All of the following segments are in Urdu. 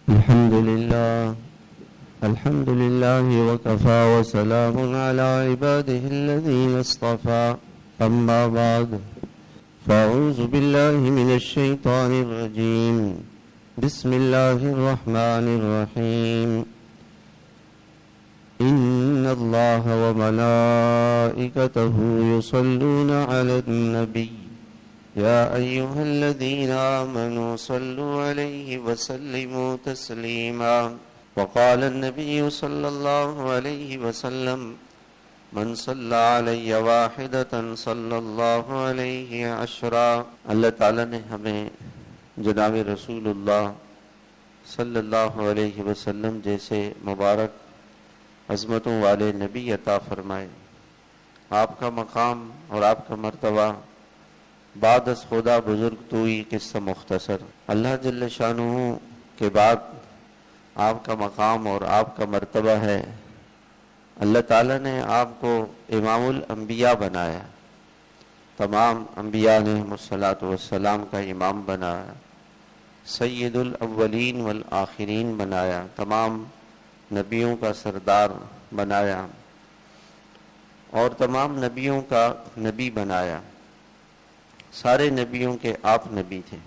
الحمد لله وكفى وسلام على عباده الذين اصطفى أما بعد فأعوذ بالله من الشيطان الرجيم بسم الله الرحمن الرحيم إن الله وملائكته يصلون على النبي يا أيها الذين آمنوا صلوا عليه وسلموا تسليما وقال النبي صلى الله عليه وسلم من صلى علي واحدة صلى الله عليه عشرا۔ اللہ تعالیٰ نے ہمیں جناب رسول اللہ صلی اللہ علیہ وسلم جیسے مبارک عظمتوں والے نبی عطا فرمائے۔ آپ کا مقام اور آپ کا مرتبہ بعد از خدا بزرگ توئی قصہ مختصر۔ اللہ جل شانہ کے بعد آپ کا مقام اور آپ کا مرتبہ ہے، اللہ تعالیٰ نے آپ کو امام الانبیاء بنایا، تمام انبیاء نے الصلاۃ والسلام کا امام بنایا، سید الاولین والآخرین بنایا، تمام نبیوں کا سردار بنایا اور تمام نبیوں کا نبی بنایا۔ سارے نبیوں کے آپ نبی تھے۔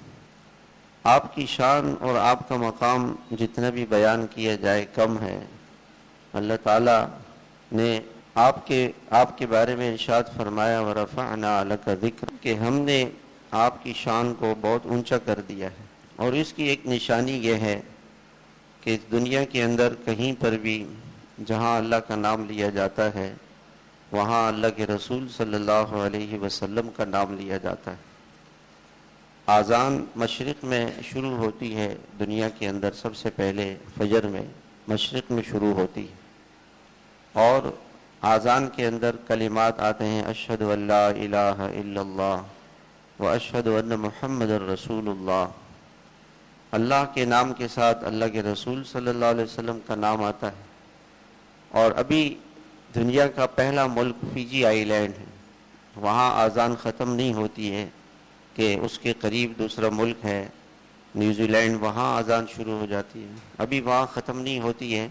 آپ کی شان اور آپ کا مقام جتنا بھی بیان کیا جائے کم ہے۔ اللہ تعالیٰ نے آپ کے بارے میں ارشاد فرمایا وَرَفَعْنَا لَكَ ذِكْرَكَ کہ ہم نے آپ کی شان کو بہت اونچا کر دیا ہے، اور اس کی ایک نشانی یہ ہے کہ دنیا کے اندر کہیں پر بھی جہاں اللہ کا نام لیا جاتا ہے وہاں اللہ کے رسول صلی اللہ علیہ وسلم کا نام لیا جاتا ہے۔ آذان مشرق میں شروع ہوتی ہے، دنیا کے اندر سب سے پہلے فجر میں مشرق میں شروع ہوتی ہے، اور آذان کے اندر کلمات آتے ہیں اشہد ان لا الہ الا اللہ واشہد ان محمد رسول اللہ۔ اللہ کے نام کے ساتھ اللہ کے رسول صلی اللہ علیہ وسلم کا نام آتا ہے۔ اور ابھی دنیا کا پہلا ملک فیجی آئی لینڈ ہے، وہاں آذان ختم نہیں ہوتی ہے کہ اس کے قریب دوسرا ملک ہے نیوزی لینڈ، وہاں آذان شروع ہو جاتی ہے۔ ابھی وہاں ختم نہیں ہوتی ہے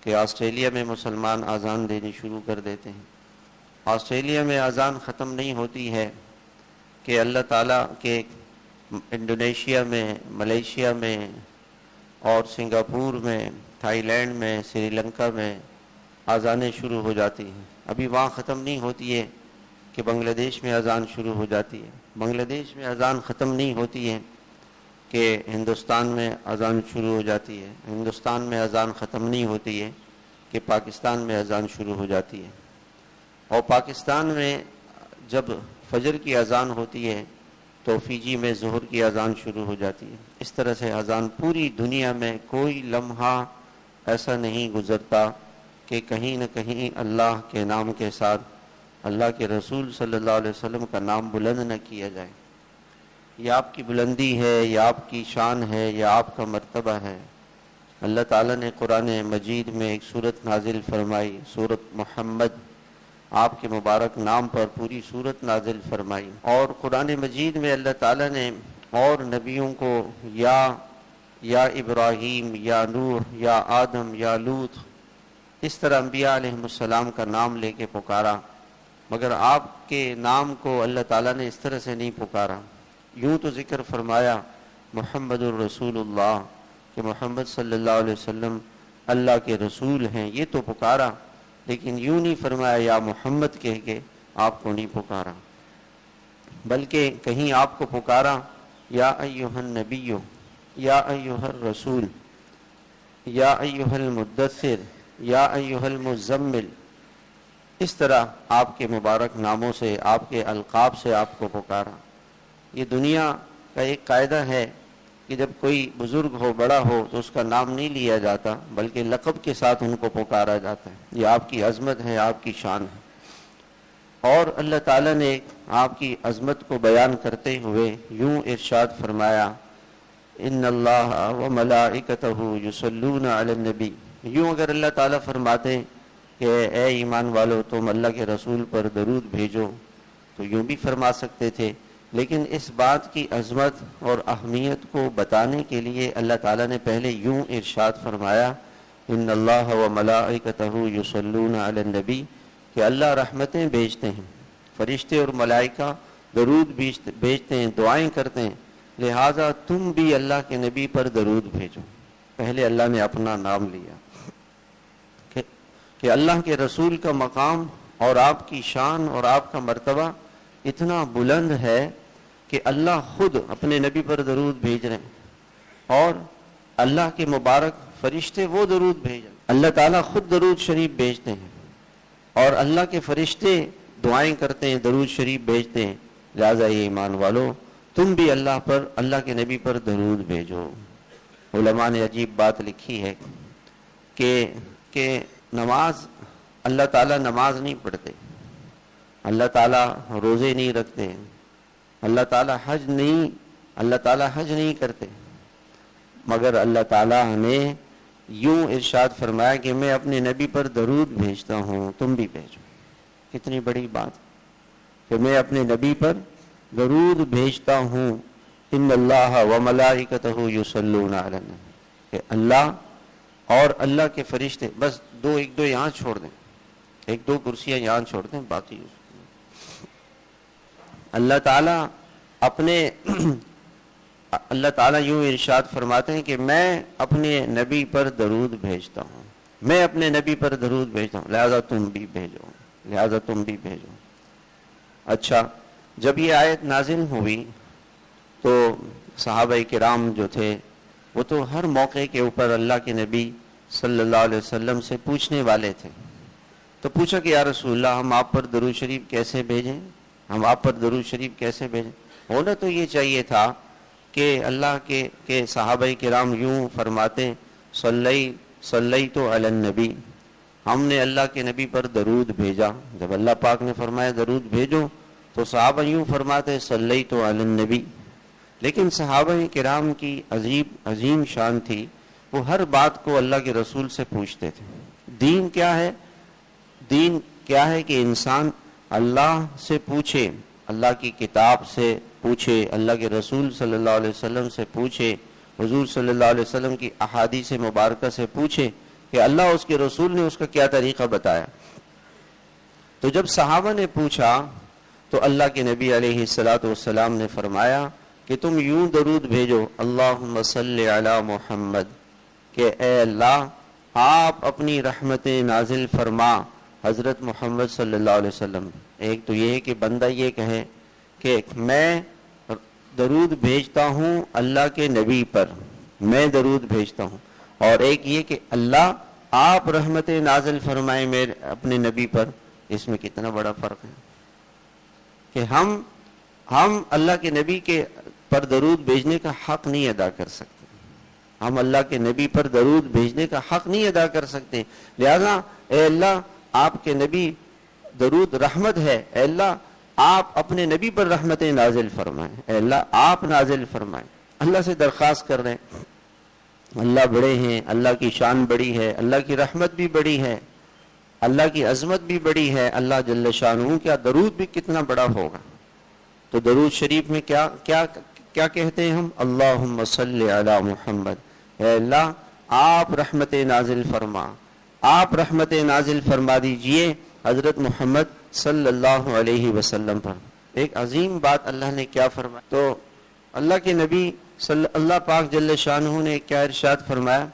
کہ آسٹریلیا میں مسلمان آذان دینی شروع کر دیتے ہیں۔ آسٹریلیا میں آذان ختم نہیں ہوتی ہے کہ اللہ تعالیٰ کے انڈونیشیا میں، ملیشیا میں اور سنگاپور میں، تھائی لینڈ میں، سری لنکا میں آذانیں شروع ہو جاتی ہیں۔ ابھی وہاں ختم نہیں ہوتی ہے کہ بنگلہ دیش میں اذان شروع ہو جاتی ہے۔ بنگلہ دیش میں اذان ختم نہیں ہوتی ہے کہ ہندوستان میں اذان شروع ہو جاتی ہے۔ ہندوستان میں اذان ختم نہیں ہوتی ہے کہ پاکستان میں اذان شروع ہو جاتی ہے۔ اور پاکستان میں جب فجر کی اذان ہوتی ہے تو فیجی میں ظہر کی اذان شروع ہو جاتی ہے۔ اس طرح سے اذان پوری دنیا میں کوئی لمحہ ایسا نہیں گزرتا کہ کہیں نہ کہیں اللہ کے نام کے ساتھ اللہ کے رسول صلی اللہ علیہ وسلم کا نام بلند نہ کیا جائے۔ یہ آپ کی بلندی ہے، یہ آپ کی شان ہے، یہ آپ کا مرتبہ ہے۔ اللہ تعالیٰ نے قرآن مجید میں ایک سورت نازل فرمائی، سورت محمد، آپ کے مبارک نام پر پوری سورت نازل فرمائی۔ اور قرآن مجید میں اللہ تعالیٰ نے اور نبیوں کو یا ابراہیم، یا نوح، یا آدم، یا لوط، اس طرح انبیاء علیہ السلام کا نام لے کے پکارا، مگر آپ کے نام کو اللہ تعالیٰ نے اس طرح سے نہیں پکارا۔ یوں تو ذکر فرمایا محمد الرسول اللہ کہ محمد صلی اللہ علیہ وسلم اللہ کے رسول ہیں، یہ تو پکارا، لیکن یوں نہیں فرمایا یا محمد کہہ کے آپ کو نہیں پکارا، بلکہ کہیں آپ کو پکارا یا ایھا النبی، یا ایھا الرسول، یا ایھا المدثر، یا ایھا المزمل، اس طرح آپ کے مبارک ناموں سے، آپ کے القاب سے آپ کو پکارا۔ یہ دنیا کا ایک قاعدہ ہے کہ جب کوئی بزرگ ہو، بڑا ہو، تو اس کا نام نہیں لیا جاتا بلکہ لقب کے ساتھ ان کو پکارا جاتا ہے۔ یہ آپ کی عظمت ہے، آپ کی شان ہے۔ اور اللہ تعالیٰ نے آپ کی عظمت کو بیان کرتے ہوئے یوں ارشاد فرمایا ان اللہ وملائکتہ یصلون علی النبی۔ یوں اگر اللہ تعالیٰ فرماتے کہ اے ایمان والو تم اللہ کے رسول پر درود بھیجو تو یوں بھی فرما سکتے تھے لیکن اس بات کی عظمت اور اہمیت کو بتانے کے لیے اللہ تعالیٰ نے پہلے یوں ارشاد فرمایا ان اللہ و ملائکتہ یصلون علی النبی، کہ اللہ رحمتیں بھیجتے ہیں، فرشتے اور ملائکہ درود بھیجتے ہیں، دعائیں کرتے ہیں، لہٰذا تم بھی اللہ کے نبی پر درود بھیجو۔ پہلے اللہ نے اپنا نام لیا کہ اللہ کے رسول کا مقام اور آپ کی شان اور آپ کا مرتبہ اتنا بلند ہے کہ اللہ خود اپنے نبی پر درود بھیج رہے ہیں، اور اللہ کے مبارک فرشتے وہ درود بھیج رہے ہیں۔ اللہ تعالیٰ خود درود شریف بھیجتے ہیں اور اللہ کے فرشتے دعائیں کرتے ہیں، درود شریف بھیجتے ہیں، لہٰذا یہ ایمان والو تم بھی اللہ پر، اللہ کے نبی پر درود بھیجو۔ علماء نے عجیب بات لکھی ہے کہ نماز، اللہ تعالیٰ نماز نہیں پڑھتے، اللہ تعالیٰ روزے نہیں رکھتے، اللہ تعالیٰ حج نہیں کرتے، مگر اللہ تعالیٰ نے یوں ارشاد فرمایا کہ میں اپنے نبی پر درود بھیجتا ہوں، تم بھی بھیجو۔ کتنی بڑی بات کہ میں اپنے نبی پر درود بھیجتا ہوں۔ ان اللہ و ملائکتہ یصلون علی النبی، کہ اللہ اور اللہ کے فرشتے، بس ایک دو یہاں چھوڑ دیں، ایک دو کرسیاں یہاں چھوڑ دیں، باقی اللہ تعالیٰ اللہ تعالیٰ یوں ارشاد فرماتے ہیں کہ میں اپنے نبی پر درود بھیجتا ہوں، میں اپنے نبی پر درود بھیجتا ہوں، لہذا تم بھی بھیجو۔ اچھا، جب یہ آیت نازل ہوئی تو صحابہ کرام جو تھے وہ تو ہر موقع کے اوپر اللہ کے نبی صلی اللہ علیہ وسلم سے پوچھنے والے تھے، تو پوچھا کہ یا رسول اللہ ہم آپ پر درود شریف کیسے بھیجیں؟ ہونا تو یہ چاہیے تھا کہ اللہ کے صحابہ کرام یوں فرماتے صلیت علی النبی، ہم نے اللہ کے نبی پر درود بھیجا۔ جب اللہ پاک نے فرمایا درود بھیجو تو صحابہ یوں فرماتے صلیت علی النبی۔ لیکن صحابہ کرام کی عظیم شان تھی، وہ ہر بات کو اللہ کے رسول سے پوچھتے تھے۔ دین کیا ہے کہ انسان اللہ سے پوچھے، اللہ کی کتاب سے پوچھے، اللہ کے رسول صلی اللہ علیہ وسلم سے پوچھے، حضور صلی اللہ علیہ وسلم کی احادیث مبارکہ سے پوچھے کہ اللہ اس کے رسول نے اس کا کیا طریقہ بتایا۔ تو جب صحابہ نے پوچھا تو اللہ کے نبی علیہ السلام نے فرمایا کہ تم یوں درود بھیجو اللہم صلی علی محمد، کہ اے اللہ آپ اپنی رحمتیں نازل فرما حضرت محمد صلی اللہ علیہ وسلم۔ ایک تو یہ ہے کہ بندہ یہ کہے کہ میں درود بھیجتا ہوں اللہ کے نبی پر، میں درود بھیجتا ہوں، اور ایک یہ کہ اللہ آپ رحمت نازل فرمائے میرے اپنے نبی پر۔ اس میں کتنا بڑا فرق ہے کہ ہم اللہ کے نبی کے پر درود بھیجنے کا حق نہیں ادا کر سکتے، ہم اللہ کے نبی پر درود بھیجنے کا حق نہیں ادا کر سکتے، لہذا اے اللہ آپ کے نبی درود رحمت ہے، اے اللہ آپ اپنے نبی پر رحمتیں نازل فرمائیں، اے اللہ آپ نازل فرمائیں۔ اللہ سے درخواست کر رہے ہیں، اللہ بڑے ہیں، اللہ کی شان بڑی ہے، اللہ کی رحمت بھی بڑی ہے، اللہ کی عظمت بھی بڑی ہے، اللہ جل شانہ کیا درود بھی کتنا بڑا ہوگا۔ تو درود شریف میں کیا کہتے ہیں ہم؟ اللہم صلی علی محمد، اے اللہ آپ رحمت نازل فرما، آپ رحمت نازل فرما دیجئے حضرت محمد صلی اللہ علیہ وسلم پر۔ ایک عظیم بات اللہ نے کیا فرمایا، تو اللہ کے نبی اللہ پاک جل شانہ نے کیا ارشاد فرمایا،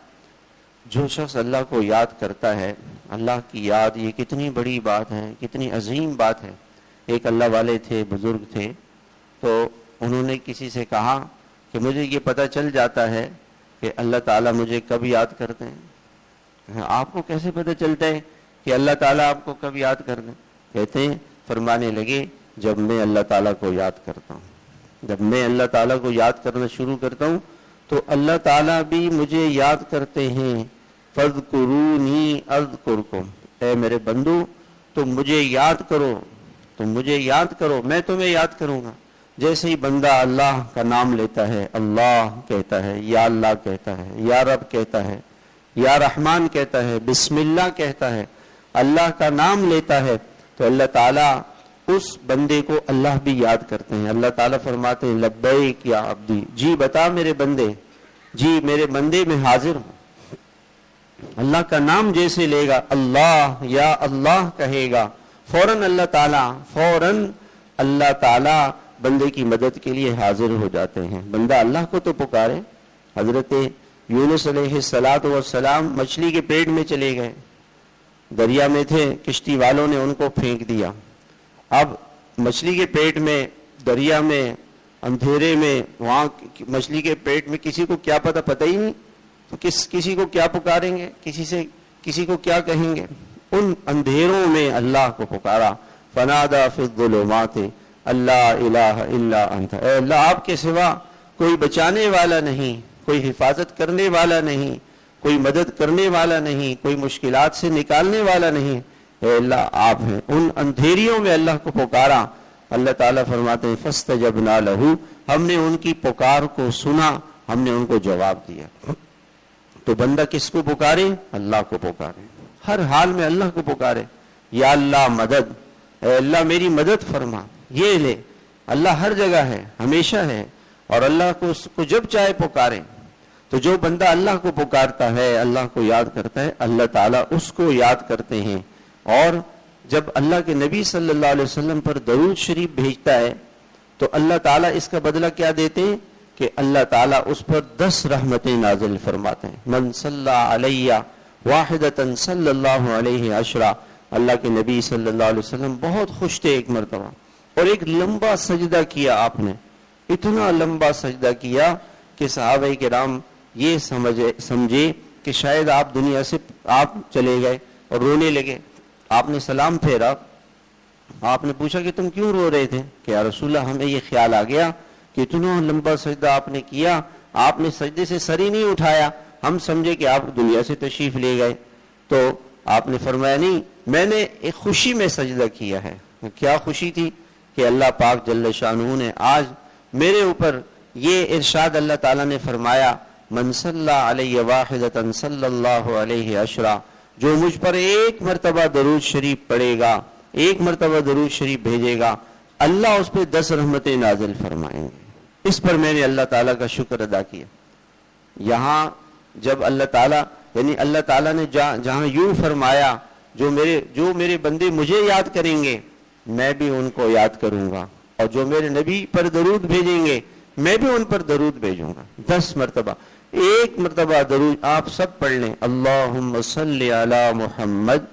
جو شخص اللہ کو یاد کرتا ہے، اللہ کی یاد یہ کتنی بڑی بات ہے، کتنی عظیم بات ہے۔ ایک اللہ والے تھے، بزرگ تھے، تو انہوں نے کسی سے کہا کہ مجھے یہ پتہ چل جاتا ہے کہ اللہ تعالیٰ مجھے کب یاد کرتے ہیں، آپ کو کیسے پتہ چلتا ہے کہ اللہ تعالیٰ آپ کو کب یاد کر دیں؟ کہتے ہیں، فرمانے لگے جب میں اللہ تعالیٰ کو یاد کرتا ہوں، جب میں اللہ تعالیٰ کو یاد کرنا شروع کرتا ہوں تو اللہ تعالیٰ بھی مجھے یاد کرتے ہیں۔ فَاذْكُرُونِي أَذْكُرْكُمْ، اے میرے بندو تم مجھے یاد کرو، تم مجھے یاد کرو، میں تمہیں یاد کروں گا۔ جیسے ہی بندہ اللہ کا نام لیتا ہے، اللہ کہتا ہے، یا اللہ کہتا ہے، یا رب کہتا ہے، یا رحمان کہتا ہے، بسم اللہ کہتا ہے، اللہ کا نام لیتا ہے، تو اللہ تعالیٰ اس بندے کو اللہ بھی یاد کرتے ہیں. اللہ تعالیٰ فرماتے ہیں لبیک یا عبدی, جی بتا میرے بندے, جی میرے بندے میں حاضر ہوں. اللہ کا نام جیسے لے گا, اللہ یا اللہ کہے گا, فوراً اللہ تعالیٰ بندے کی مدد کے لیے حاضر ہو جاتے ہیں. بندہ اللہ کو تو پکارے. حضرت یونس علیہ السلام مچھلی کے پیٹ میں چلے گئے, دریا میں تھے, کشتی والوں نے ان کو پھینک دیا. اب مچھلی کے پیٹ میں, دریا میں, اندھیرے میں, وہاں مچھلی کے پیٹ میں کسی کو کیا پتہ ہی نہیں, تو کسی کو کیا پکاریں گے, کسی کو کیا کہیں گے. ان اندھیروں میں اللہ کو پکارا, فنادا فی الظلمات اللہ الہ الا انت, اے اللہ آپ کے سوا کوئی بچانے والا نہیں, کوئی حفاظت کرنے والا نہیں, کوئی مدد کرنے والا نہیں, کوئی مشکلات سے نکالنے والا نہیں, اے اللہ آپ ہیں. ان اندھیریوں میں اللہ کو پکارا. اللہ تعالیٰ فرماتے ہیں فاستجبنا لہ, ہم نے ان کی پکار کو سنا, ہم نے ان کو جواب دیا. تو بندہ کس کو پکارے؟ اللہ کو پکارے, ہر حال میں اللہ کو پکارے. یا اللہ مدد, اے اللہ میری مدد فرما. یہ لے, اللہ ہر جگہ ہے, ہمیشہ ہے, اور اللہ کو جب چاہے پکارے. تو جو بندہ اللہ کو پکارتا ہے, اللہ کو یاد کرتا ہے, اللہ تعالیٰ اس کو یاد کرتے ہیں. اور جب اللہ کے نبی صلی اللہ علیہ وسلم پر درود شریف بھیجتا ہے تو اللہ تعالیٰ اس کا بدلہ کیا دیتے ہیں کہ اللہ تعالیٰ اس پر 10 رحمتیں نازل فرماتے ہیں. من صلی علیہ واحدۃ صلی اللہ علیہ عشرہ. اللہ کے نبی صلی اللہ علیہ وسلم بہت خوش تھے ایک مرتبہ, اور ایک لمبا سجدہ کیا آپ نے, اتنا لمبا سجدہ کیا کہ صحابہ کرام یہ سمجھے کہ شاید آپ دنیا سے آپ چلے گئے, اور رونے لگے. آپ نے سلام پھیرا, آپ نے پوچھا کہ تم کیوں رو رہے تھے؟ کہ یا رسول اللہ ہمیں یہ خیال آ گیا کہ اتنا لمبا سجدہ آپ نے کیا, آپ نے سجدے سے سر ہی نہیں اٹھایا, ہم سمجھے کہ آپ دنیا سے تشریف لے گئے. تو آپ نے فرمایا نہیں, میں نے ایک خوشی میں سجدہ کیا ہے. کیا خوشی تھی؟ کہ اللہ پاک جل شانہ نے آج میرے اوپر یہ ارشاد اللہ تعالیٰ نے فرمایا من صلی علیہ واحدۃ صلی اللہ علیہ عشرہ, جو مجھ پر ایک مرتبہ درود شریف پڑھے گا, ایک مرتبہ درود شریف بھیجے گا, اللہ اس پہ 10 رحمتیں نازل فرمائیں گے. اس پر میں نے اللہ تعالیٰ کا شکر ادا کیا. یہاں جب اللہ تعالیٰ یعنی اللہ تعالیٰ نے جہاں یوں فرمایا جو میرے بندے مجھے یاد کریں گے میں بھی ان کو یاد کروں گا, اور جو میرے نبی پر درود بھیجیں گے میں بھی ان پر درود بھیجوں گا. 10 مرتبہ, ایک مرتبہ درود آپ سب پڑھ لیں, اللہم صلی علی محمد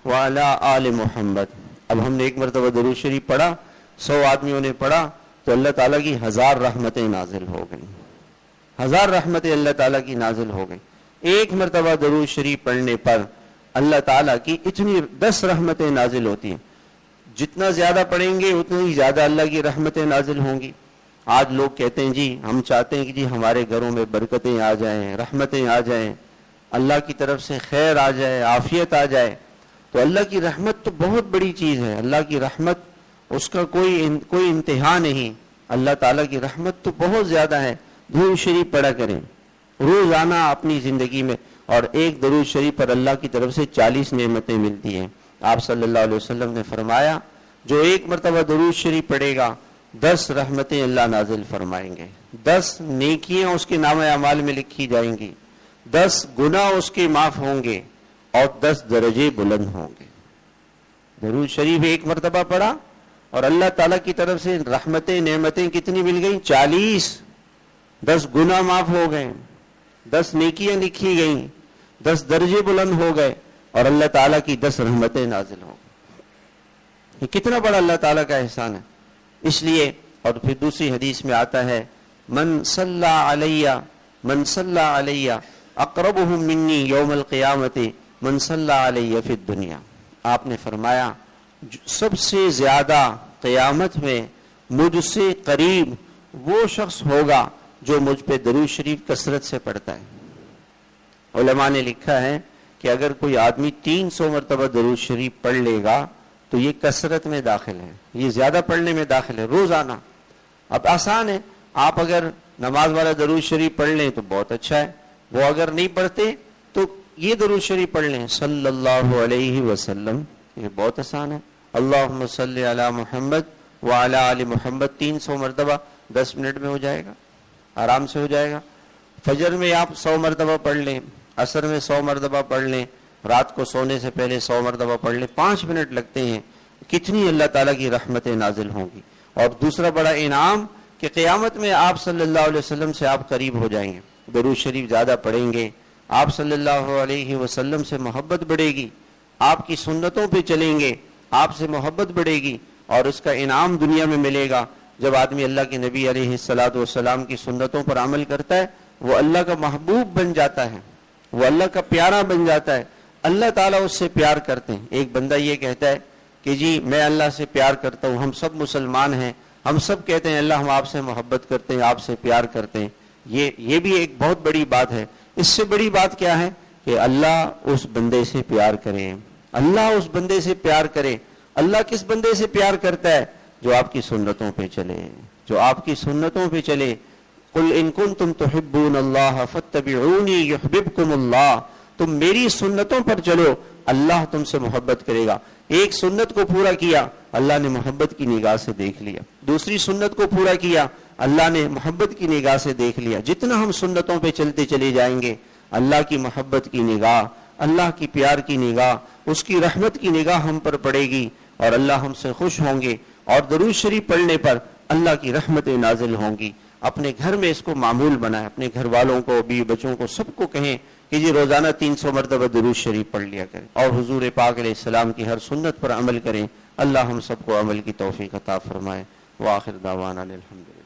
وعلی آل محمد. اب ہم نے ایک مرتبہ درود شریف پڑھا, 100 آدمیوں نے پڑھا, تو اللہ تعالیٰ کی 1000 رحمتیں نازل ہو گئیں. 1000 رحمتیں اللہ تعالیٰ کی نازل ہو گئیں. ایک مرتبہ درود شریف پڑھنے پر اللہ تعالیٰ کی اتنی 10 رحمتیں نازل ہوتی ہیں. جتنا زیادہ پڑھیں گے اتنی زیادہ اللہ کی رحمتیں نازل ہوں گی. آج لوگ کہتے ہیں جی ہم چاہتے ہیں کہ جی ہمارے گھروں میں برکتیں آ جائیں, رحمتیں آ جائیں, اللہ کی طرف سے خیر آ جائے, عافیت آ جائے. تو اللہ کی رحمت تو بہت بڑی چیز ہے. اللہ کی رحمت اس کا کوئی انتہا نہیں. اللہ تعالیٰ کی رحمت تو بہت زیادہ ہے. درود شریف پڑھا کریں روزانہ اپنی زندگی میں, اور ایک درود شریف پر اللہ کی طرف سے 40 نعمتیں ملتی ہیں. آپ صلی اللہ علیہ وسلم نے فرمایا جو ایک مرتبہ درود شریف پڑھے گا 10 رحمتیں اللہ نازل فرمائیں گے, 10 نیکیاں اس کے نامہ اعمال میں لکھی جائیں گی, 10 گناہ اس کے معاف ہوں گے, اور 10 درجے بلند ہوں گے. درود شریف ایک مرتبہ پڑھا اور اللہ تعالیٰ کی طرف سے رحمتیں نعمتیں کتنی مل گئیں؟ 40. 10 گناہ معاف ہو گئے, 10 نیکیاں لکھی گئیں, 10 درجے بلند ہو گئے, اور اللہ تعالیٰ کی 10 رحمتیں نازل ہو گئی. یہ کتنا بڑا اللہ تعالیٰ کا احسان ہے. اس لیے اور پھر دوسری حدیث میں آتا ہے من صلی علیہ اقربہم منی یوم القیامت من صلی علیہ فی الدنیا. آپ نے فرمایا سب سے زیادہ قیامت میں مجھ سے قریب وہ شخص ہوگا جو مجھ پہ درود شریف کثرت سے پڑھتا ہے. علماء نے لکھا ہے کہ اگر کوئی آدمی 300 مرتبہ درود شریف پڑھ لے گا تو یہ کثرت میں داخل ہے, یہ زیادہ پڑھنے میں داخل ہے روزانہ. اب آسان ہے, آپ اگر نماز والا درود شریف پڑھ لیں تو بہت اچھا ہے, وہ اگر نہیں پڑھتے تو یہ درود شریف پڑھ لیں صلی اللہ علیہ وسلم, یہ بہت آسان ہے. اللہم صلی علی محمد وعلی آل محمد 300 مرتبہ 10 منٹ میں ہو جائے گا، آرام سے ہو جائے گا۔ فجر میں آپ 100 مرتبہ پڑھ لیں، عصر میں 100 مرتبہ پڑھ لیں، رات کو سونے سے پہلے 100 مرتبہ پڑھ لیں، 5 منٹ لگتے ہیں، کتنی اللہ تعالیٰ کی رحمتیں نازل ہوں گی۔ اور دوسرا بڑا انعام کہ قیامت میں آپ صلی اللہ علیہ وسلم سے آپ قریب ہو جائیں گے، درود شریف زیادہ پڑھیں گے، آپ صلی اللہ علیہ وسلم سے محبت بڑھے گی، آپ کی سنتوں پہ چلیں گے، آپ سے محبت بڑھے گی، اور اس کا انعام دنیا میں ملے گا۔ جب آدمی اللہ کے نبی علیہ السلام کی سنتوں پر عمل کرتا ہے، وہ اللہ کا محبوب بن جاتا ہے، وہ اللہ کا پیارا بن جاتا ہے، اللہ تعالیٰ اس سے پیار کرتے ہیں۔ ایک بندہ یہ کہتا ہے کہ جی میں اللہ سے پیار کرتا ہوں، ہم سب مسلمان ہیں، ہم سب کہتے ہیں اللہ ہم آپ سے محبت کرتے ہیں، آپ سے پیار کرتے ہیں، یہ بھی ایک بہت بڑی بات ہے۔ اس سے بڑی بات کیا ہے کہ اللہ اس بندے سے پیار کرے، اللہ اس بندے سے پیار کرے۔ اللہ کس بندے سے پیار کرتا ہے؟ جو آپ کی سنتوں پہ چلے، جو آپ کی سنتوں پہ چلے۔ قل ان کنتم تحبون اللہ فاتبعونی یحببکم اللہ، تم میری سنتوں پر چلو، اللہ تم سے محبت کرے گا۔ ایک سنت کو پورا کیا، اللہ نے محبت کی نگاہ سے دیکھ لیا، دوسری سنت کو پورا کیا، اللہ نے محبت کی نگاہ سے دیکھ لیا۔ جتنا ہم سنتوں پہ چلتے چلے جائیں گے، اللہ کی محبت کی نگاہ، اللہ کی پیار کی نگاہ، اس کی رحمت کی نگاہ ہم پر پڑے گی، اور اللہ ہم سے خوش ہوں گے، اور درود شریف پڑھنے پر اللہ کی رحمتیں نازل ہوں گی۔ اپنے گھر میں اس کو معمول بنائیں، اپنے گھر والوں کو، بیوی بچوں کو، سب کو کہیں کہ جی روزانہ 300 مرتبہ درود شریف پڑھ لیا کریں، اور حضور پاک علیہ السلام کی ہر سنت پر عمل کریں۔ اللہ ہم سب کو عمل کی توفیق عطا فرمائے۔ وآخر دعوانا الحمدللہ۔